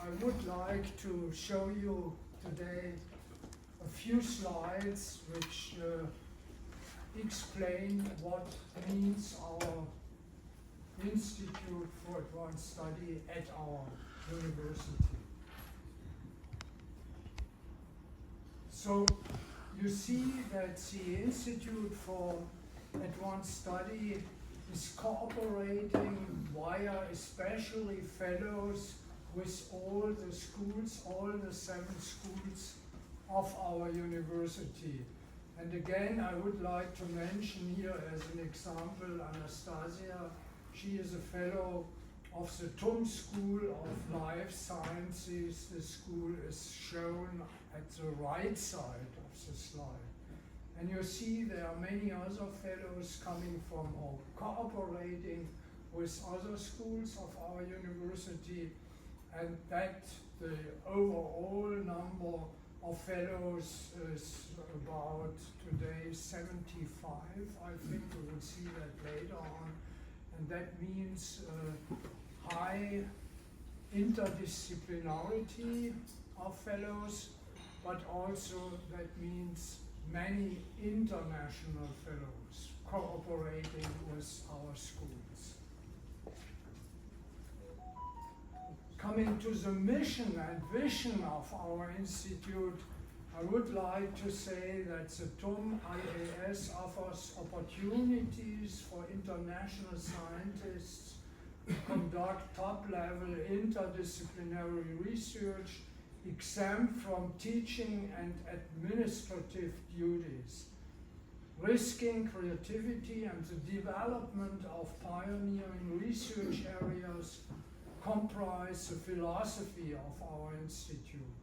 I would like to show you today a few slides which explain what means our Institute for Advanced Study at our university. So you see that the Institute for Advanced Study is cooperating via especially fellows with all the schools, all the 7 schools of our university. And again, I would like to mention here as an example Anastasia. She is a fellow of the TUM School of Life Sciences. The school is shown at the right side of the slide. And you see there are many other fellows coming from or cooperating with other schools of our university, and that the overall number of fellows is about today 75. I think we will see that later on. And that means high interdisciplinarity of fellows, but also that means many international fellows cooperating with our schools. Coming to the mission and vision of our institute, I would like to say that the TUM IAS offers opportunities for international scientists to conduct top-level interdisciplinary research exempt from teaching and administrative duties, risking creativity and the development of pioneering research areas comprise the philosophy of our institute.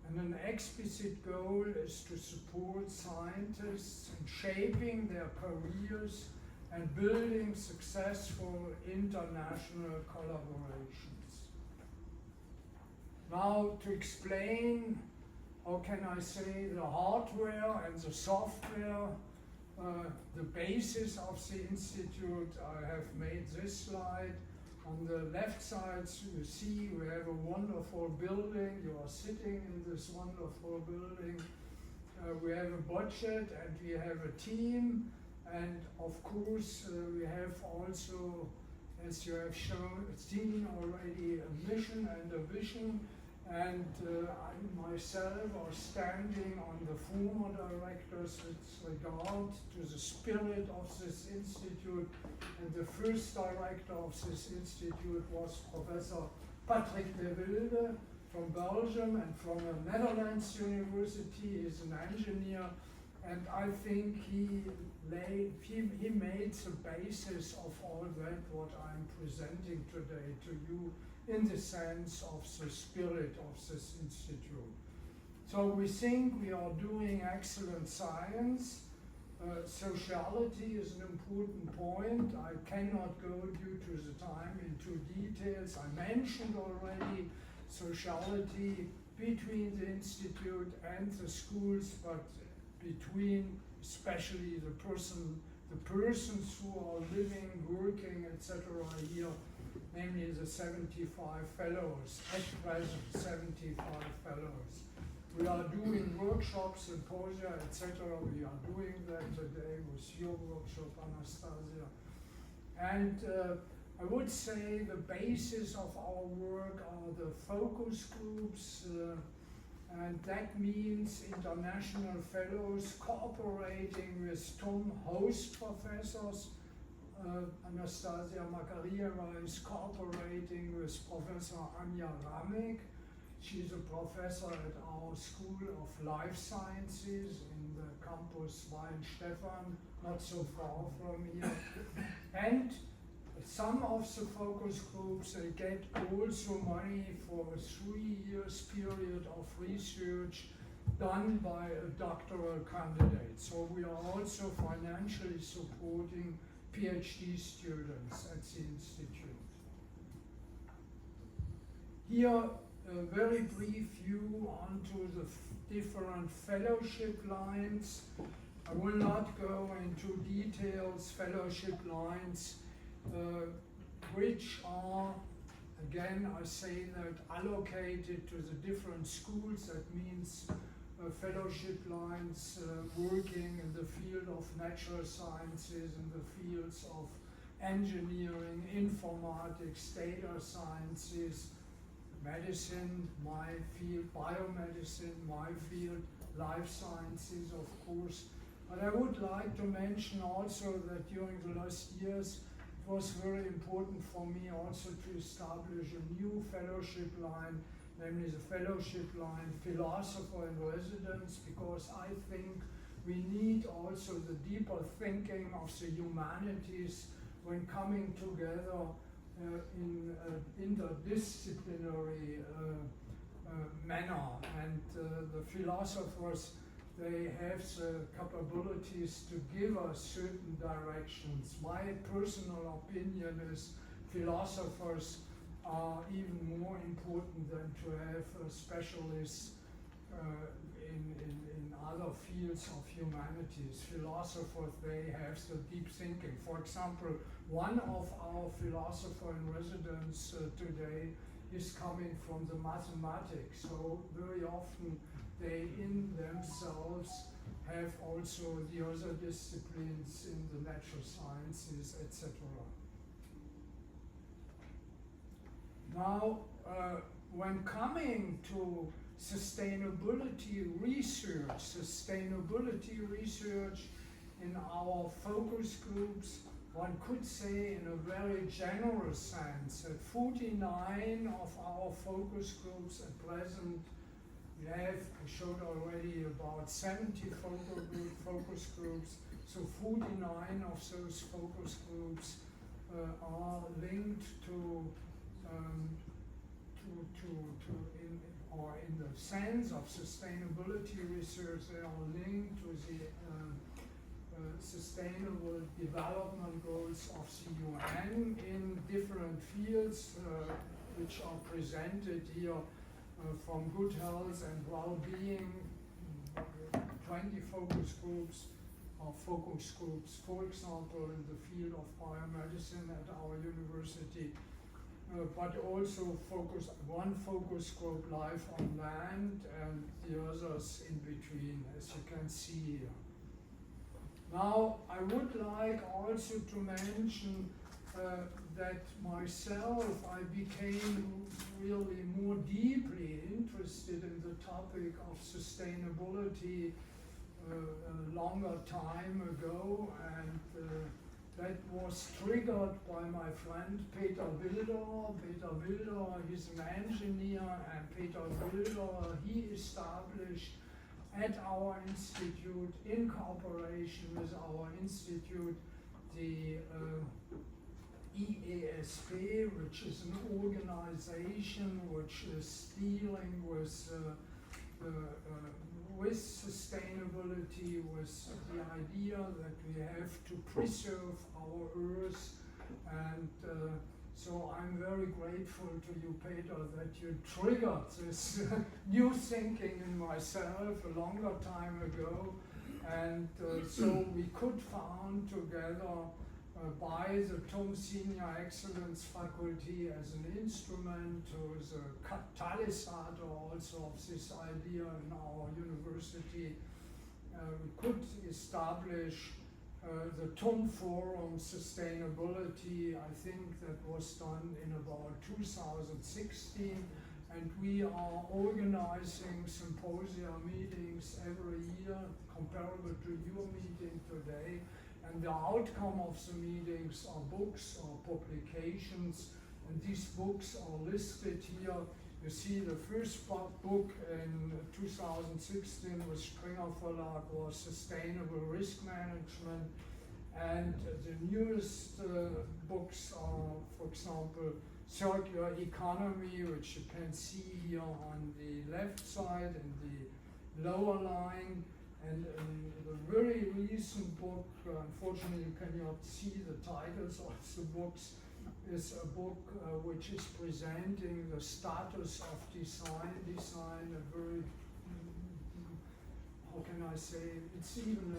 And an explicit goal is to support scientists in shaping their careers and building successful international collaborations. Now, to explain, how can I say, the hardware and the software, the basis of the institute, I have made this slide. On the left side, you see we have a wonderful building. You are sitting in this wonderful building. We have a budget and we have a team. And of course, we have also, as you have seen already, a mission and a vision. And I myself are standing on the former directors with regard to the spirit of this institute. And the first director of this institute was Professor Patrick de Wilde from Belgium and from the Netherlands University. He is an engineer, and I think he made the basis of all that what I'm presenting today to you, in the sense of the spirit of this institute. So we think we are doing excellent science. Sociality is an important point. I cannot go due to the time into details. I mentioned already sociality between the institute and the schools, but between especially the persons who are living, working, etc. here, namely the 75 fellows, at present 75 fellows. We are doing workshops, symposia, etc. We are doing that today with your workshop, Anastasia. And I would say the basis of our work are the focus groups, and that means international fellows cooperating with TUM host professors. Anastasia Makarieva is cooperating with Professor Anja Ramek. She's a professor at our School of Life Sciences in the campus Weinstefan, not so far from here. And some of the focus groups, they get also money for a 3-year period of research done by a doctoral candidate. So we are also financially supporting PhD students at the institute. Here, a very brief view onto the different fellowship lines. I will not go into details. Fellowship lines which are Again, I say that allocated to the different schools, that means fellowship lines working in the field of natural sciences, in the fields of engineering, informatics, data sciences, medicine, my field, biomedicine, my field, life sciences, of course. But I would like to mention also that during the last years, it was very important for me also to establish a new fellowship line, namely the fellowship line Philosopher in Residence, because I think we need also the deeper thinking of the humanities when coming together in interdisciplinary manner. And the philosophers, they have the capabilities to give us certain directions. My personal opinion is philosophers are even more important than to have specialists in other fields of humanities. Philosophers, they have the deep thinking. For example, one of our philosopher in residence today is coming from the mathematics. So very often they in themselves have also the other disciplines in the natural sciences, etc. Now, when coming to sustainability research in our focus groups, one could say in a very general sense that 49 of our focus groups at present, we have, I showed already about 70 focus groups, so 49 of those focus groups are linked to in the sense of sustainability research, they are linked to the sustainable development goals of the UN in different fields, which are presented here from good health and well-being, 20 focus groups, for example, in the field of biomedicine at our university. But also one focus group life on land and the others in between, as you can see here. Now, I would like also to mention that myself, I became really more deeply interested in the topic of sustainability a longer time ago, and that was triggered by my friend Peter Wilderer. Peter Wilderer, he's an engineer, and Peter Wilderer, he established at our institute, in cooperation with our institute, the EASP, which is an organization which is dealing with sustainability, with the idea that we have to preserve our earth. And so I'm very grateful to you, Peter, that you triggered this new thinking in myself a longer time ago. And so we could found together by the TUM Senior Excellence Faculty as an instrument, or as a catalysator also of this idea in our university. We could establish the TUM Forum Sustainability. I think that was done in about 2016, and we are organizing symposia meetings every year comparable to your meeting today. And the outcome of the meetings are books or publications, and these books are listed here. You see the first book in 2016 with Springer Verlag was Sustainable Risk Management, and the newest books are, for example, Circular Economy, which you can see here on the left side in the lower line. And a very recent book, unfortunately you cannot see the titles of the books, is a book which is presenting the status of design, a very, how can I say, it's even,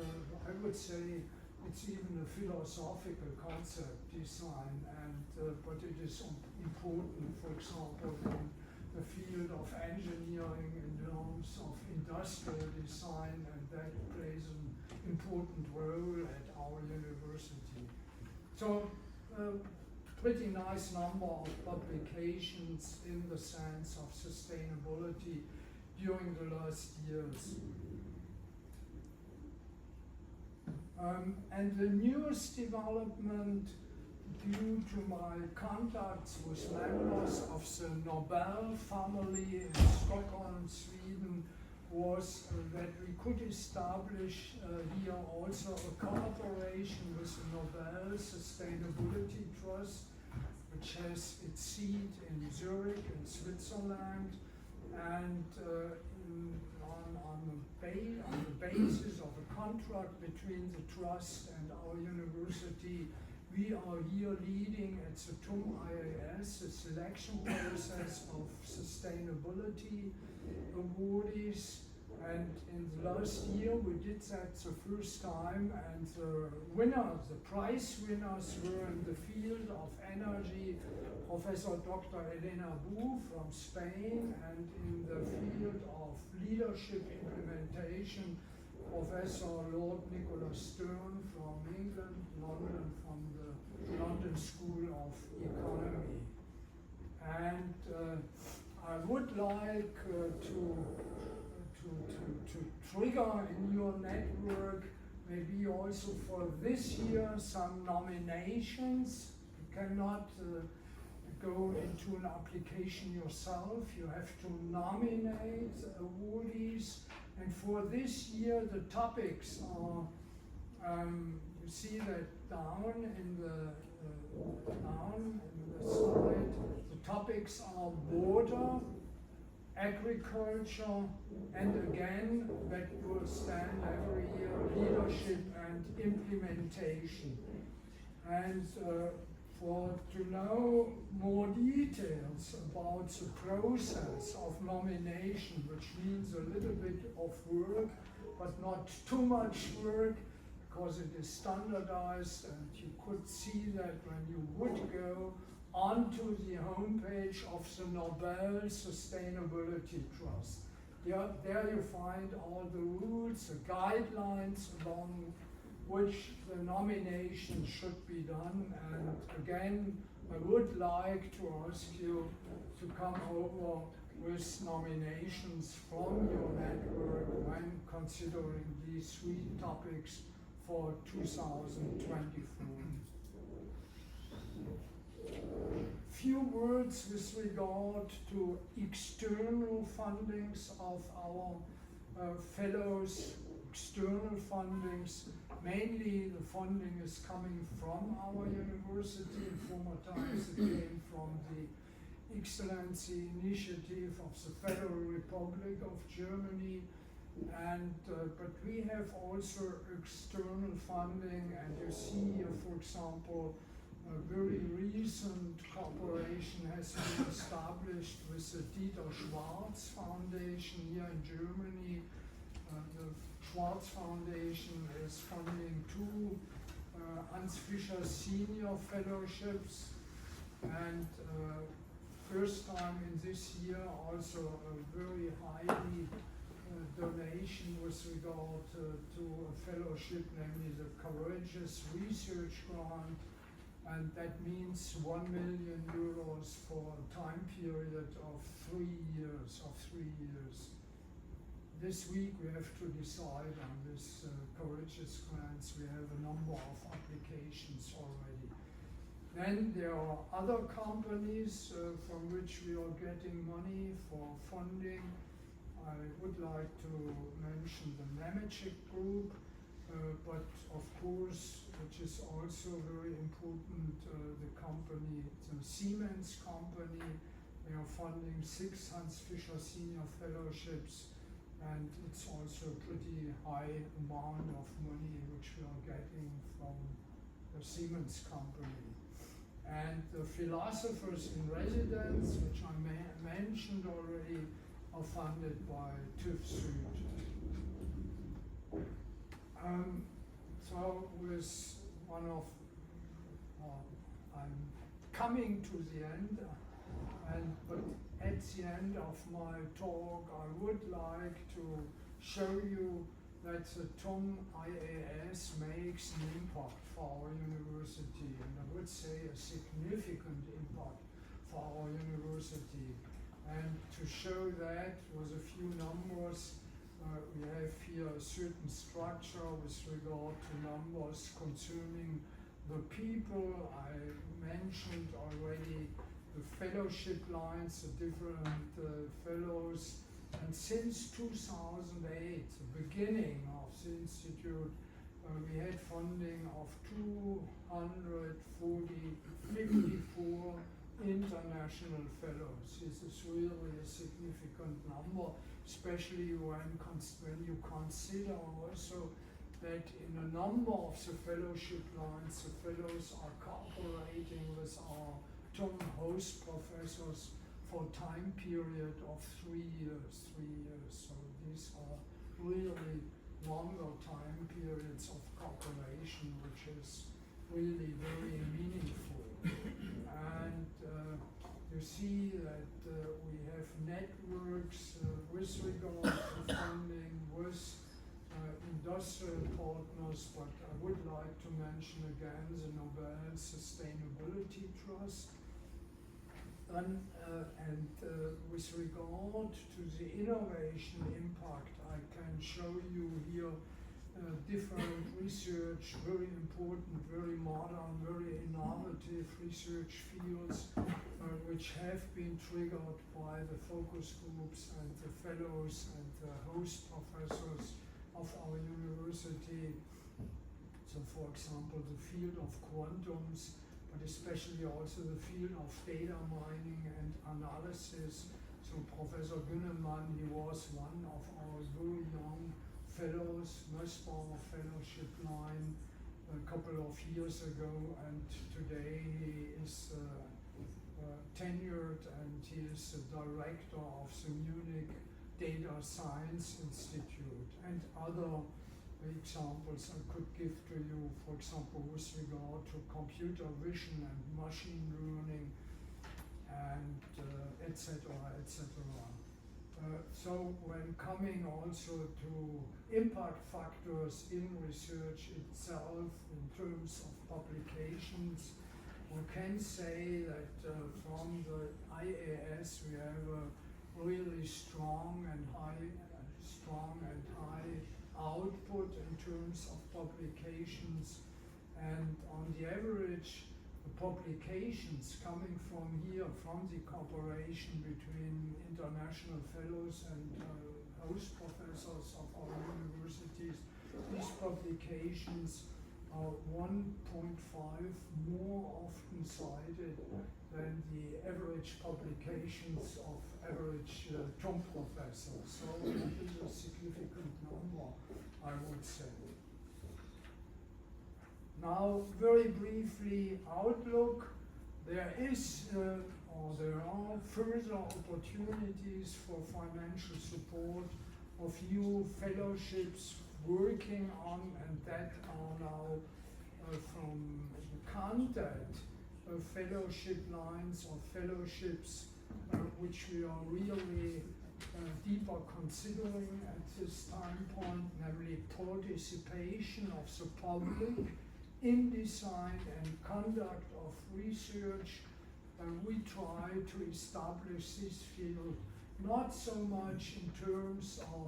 I would say, it's even a philosophical concept, design, and but it is important, for example, in the field of engineering in terms of industrial design, and that plays an important role at our university. So, pretty nice number of publications in the sense of sustainability during the last years. And the newest development, due to my contacts with members of the Nobre family in Stockholm, Sweden, was that we could establish here also a cooperation with the Nobre Sustainability Trust, which has its seat in Zurich in Switzerland, and on the basis of a contract between the trust and our university, we are here leading at the TUM IAS the selection process of sustainability awardees. And in the last year we did that the first time, and the winners, the prize winners, were in the field of energy, Professor Dr. Elena Bu from Spain, and in the field of leadership implementation, Professor Lord Nicholas Stern from England, London, from the London School of Economy. And I would like to trigger in your network, maybe also for this year, some nominations. You cannot go into an application yourself. You have to nominate awardees. And for this year, the topics are, you see that down in the slide, the topics are water, agriculture, and again, that will stand every year, leadership and implementation. And to know more details about the process of nomination, which means a little bit of work, but not too much work, because it is standardized, and you could see that when you would go onto the homepage of the Nobre Sustainability Trust. There you find all the rules, the guidelines along which the nomination should be done. And again, I would like to ask you to come over with nominations from your network when considering these 3 topics for 2024. Few words with regard to external fundings of our fellows. External fundings, mainly the funding is coming from our university. In former times it came from the Excellency Initiative of the Federal Republic of Germany, and but we have also external funding, and you see here, for example, a very recent cooperation has been established with the Dieter Schwarz Foundation here in Germany. The Schwarz Foundation is funding 2 Hans Fischer Senior Fellowships, and first time in this year also a very highly donation with regard to a fellowship, namely the Courageous Research Grant, and that means 1 million euros for a time period of 3 years. This week we have to decide on this Courageous Grants. We have a number of applications already. Then there are other companies from which we are getting money for funding. I would like to mention the Nemetschek Group, but of course, which is also very important, the company, the Siemens company. They are funding 6 Hans Fischer Senior Fellowships, and it's also a pretty high amount of money which we are getting from the Siemens company. And the philosophers in residence, which I mentioned already, are funded by TÜV Süd. So So with one of, I'm coming to the end, but at the end of my talk, I would like to show you that the TUM IAS makes an impact for our university, and I would say a significant impact for our university. And to show that with a few numbers, we have here a certain structure with regard to numbers concerning the people. I mentioned already the fellowship lines, the different fellows. And since 2008, the beginning of the institute, we had funding of 254 international fellows. This is really a significant number, especially when you consider also that in a number of the fellowship lines, the fellows are cooperating with our TUM host professors for a time period of 3 years. So these are really longer time periods of cooperation, which is really very meaningful. And you see that we have networks with regard to funding with industrial partners, but I would like to mention again the Nobre Sustainability Trust. And with regard to the innovation impact, I can show you here different research, very important, very modern, very innovative research fields which have been triggered by the focus groups and the fellows and the host professors of our university. So for example, the field of quantums, but especially also the field of data mining and analysis. So Professor Günnemann, he was one of our very young fellows, Nussbaumer Fellowship line a couple of years ago, and today he is tenured and he is the director of the Munich Data Science Institute. And other examples I could give to you, for example, with regard to computer vision and machine learning, and etc., etc. So when coming also to impact factors in research itself in terms of publications, we can say that from the IAS we have a really strong and high output in terms of publications, and on the average the publications coming from here, from the cooperation between international fellows and host professors of our universities, these publications are 1.5 more often cited than the average publications of average TUM professors. So that is a significant number, I would say. Now, very briefly, outlook. There are further opportunities for financial support of new fellowships working on, and that are now from the content of fellowship lines or fellowships, which we are really deeper considering at this time point, namely participation of the public in design and conduct of research. We try to establish this field not so much in terms of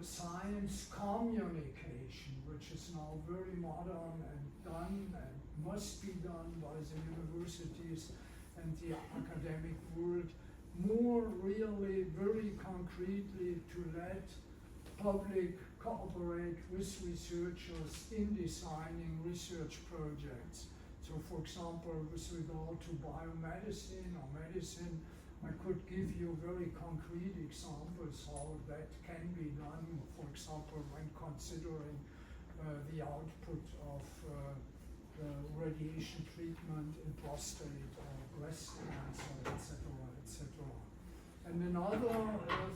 science communication, which is now very modern and done and must be done by the universities and the academic world, more really very concretely to let public cooperate with researchers in designing research projects. So for example, with regard to biomedicine or medicine, I could give you very concrete examples how that can be done, for example, when considering the output of radiation treatment in prostate or breast cancer, etc., etc. And another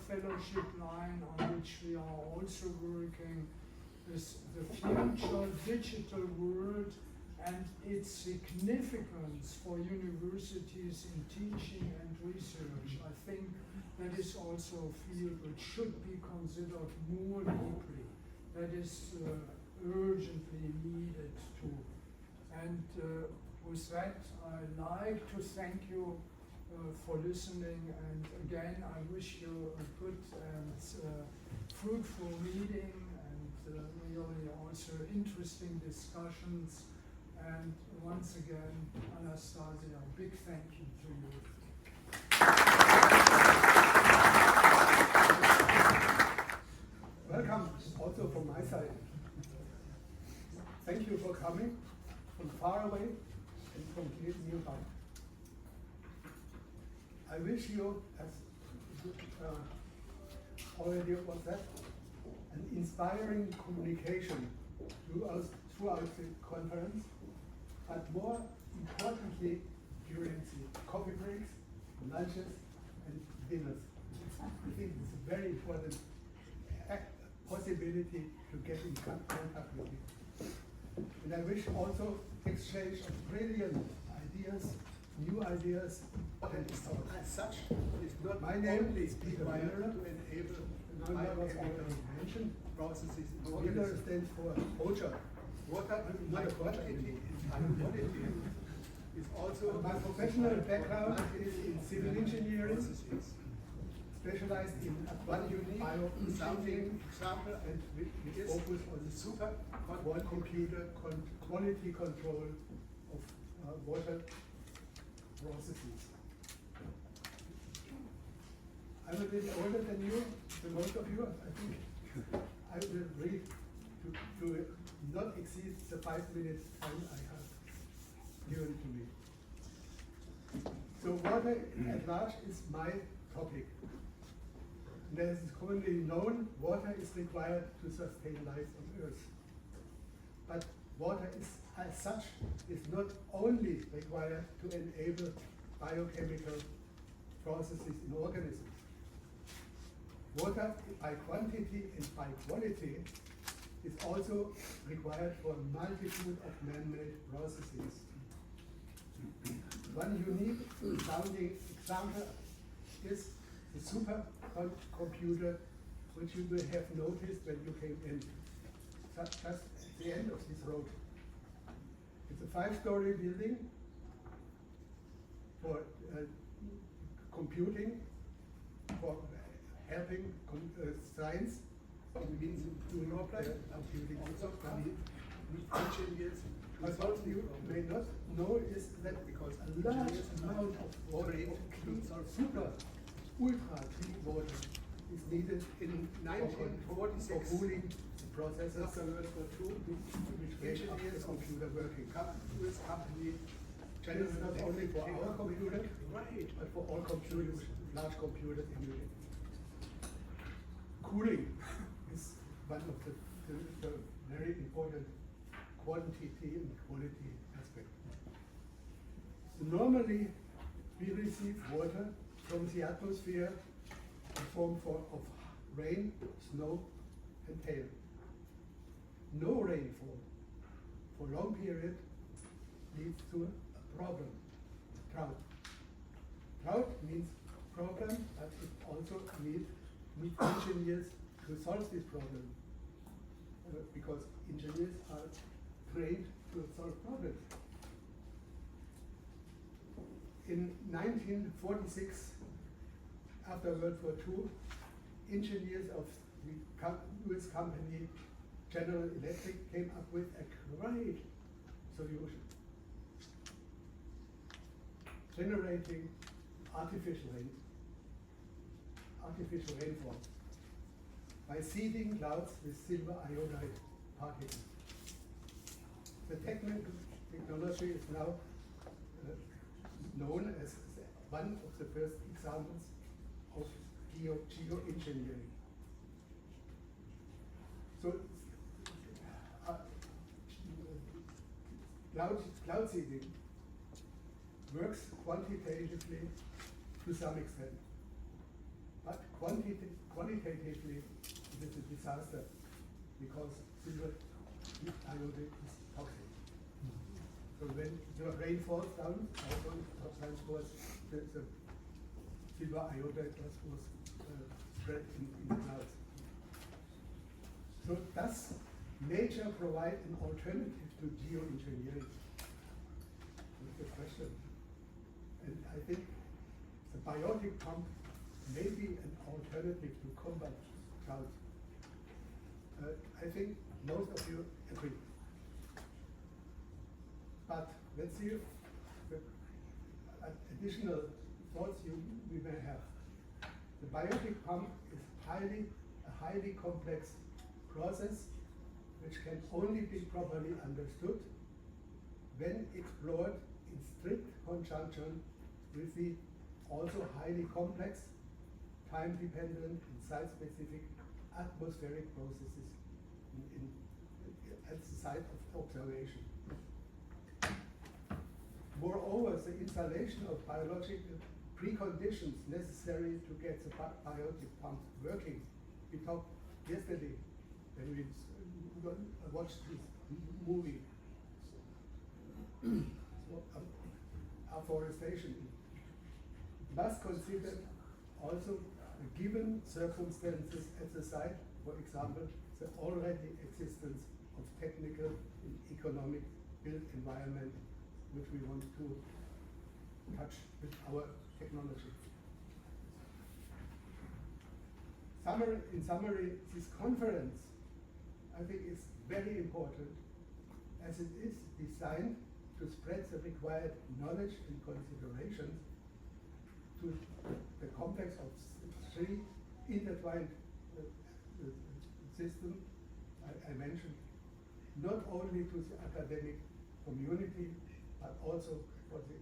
fellowship line on which we are also working is the future digital world and its significance for universities in teaching and research. I think that is also a field which should be considered more deeply. That is urgently needed too. And with that, I'd like to thank you for listening, and again, I wish you a good and fruitful meeting, and really also interesting discussions. And once again, Anastasia, a big thank you to you. Welcome also from my side. Thank you for coming from far away and from nearby. I wish you, as already was said, an inspiring communication throughout the conference, but more importantly during the coffee breaks, lunches, and dinners. I think it's a very important possibility to get in contact with you. And I wish also exchange of brilliant ideas, new ideas, and thoughts. As such, it's not My name only is Peter required Wilderer. to enable Biochemical mentioned processes in Wilderer organisms. stands for Water, water Not by a quantity and quality is also My professional background is in civil engineering, processes. specialized in One applied unique bioengineering, sounding example and with is focus on the super quality control of water processes. I'm a bit older than you, than most of you. I think I will read to not exceed the 5 minutes time I have given to me. So water at large is my topic. And as is commonly known, water is required to sustain life on Earth. But water is, as such, is not only required to enable biochemical processes in organisms. Water by quantity and by quality is also required for a multitude of man-made processes. One unique sounding example is the supercomputer, which you will have noticed when you came in, just at the end of this road. It's a 5-story building for computing, for helping science. It means to Nobre, computing. also engineers. What you may not know is that Because a large engineers amount of water, trained of clean, to solve super, ultra clean water is needed In for 1946, cooling the processes after World War II, which make up the engineers of computer working. US company That is not only for our computer, Right. but for all computers, large computers in Munich. Cooling is one of the very important quantity and quality aspect. So normally, we receive water from the atmosphere in form of rain, snow, and hail. No rainfall for long period leads to a problem, drought. Drought means problem, but it also needs engineers to solve this problem, because engineers are trained to solve problems. In 1946, after World War II, engineers of the US company General Electric came up with a great solution. Generating artificial rainfall by seeding clouds with silver iodide particles. The technology is now known as one of the first examples of geoengineering. So, cloud seeding works quantitatively to some extent, but qualitatively it is a disaster, because silver rainfall down, sometimes was the silver iodide was spread in the clouds. So does nature provide an alternative to geoengineering? That's the question. And I think the biotic pump may be an alternative to combat clouds. I think most of you agree. But let's see the additional thoughts we may have. The biotic pump is a highly complex process which can only be properly understood when explored in strict conjunction with the also highly complex, time-dependent and site-specific atmospheric processes at the site of observation. Moreover, the installation of biological preconditions necessary to get the biotic pump working. We talked yesterday when we watched this movie, afforestation. Must consider also the given circumstances at the site, for example, the already existence of technical and economic built environment which we want to touch with our technology. In summary, this conference, I think, is very important as it is designed to spread the required knowledge and considerations to the complex of three intertwined systems I mentioned, not only to the academic community, but also for the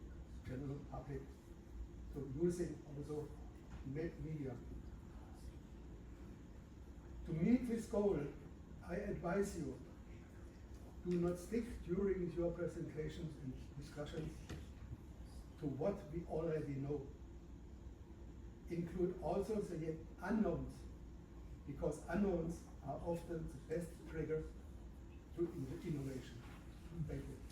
general public, so using also media. To meet this goal, I advise you, do not stick during your presentations and discussions to what we already know. Include also the yet unknowns, because unknowns are often the best trigger to innovation. Thank you.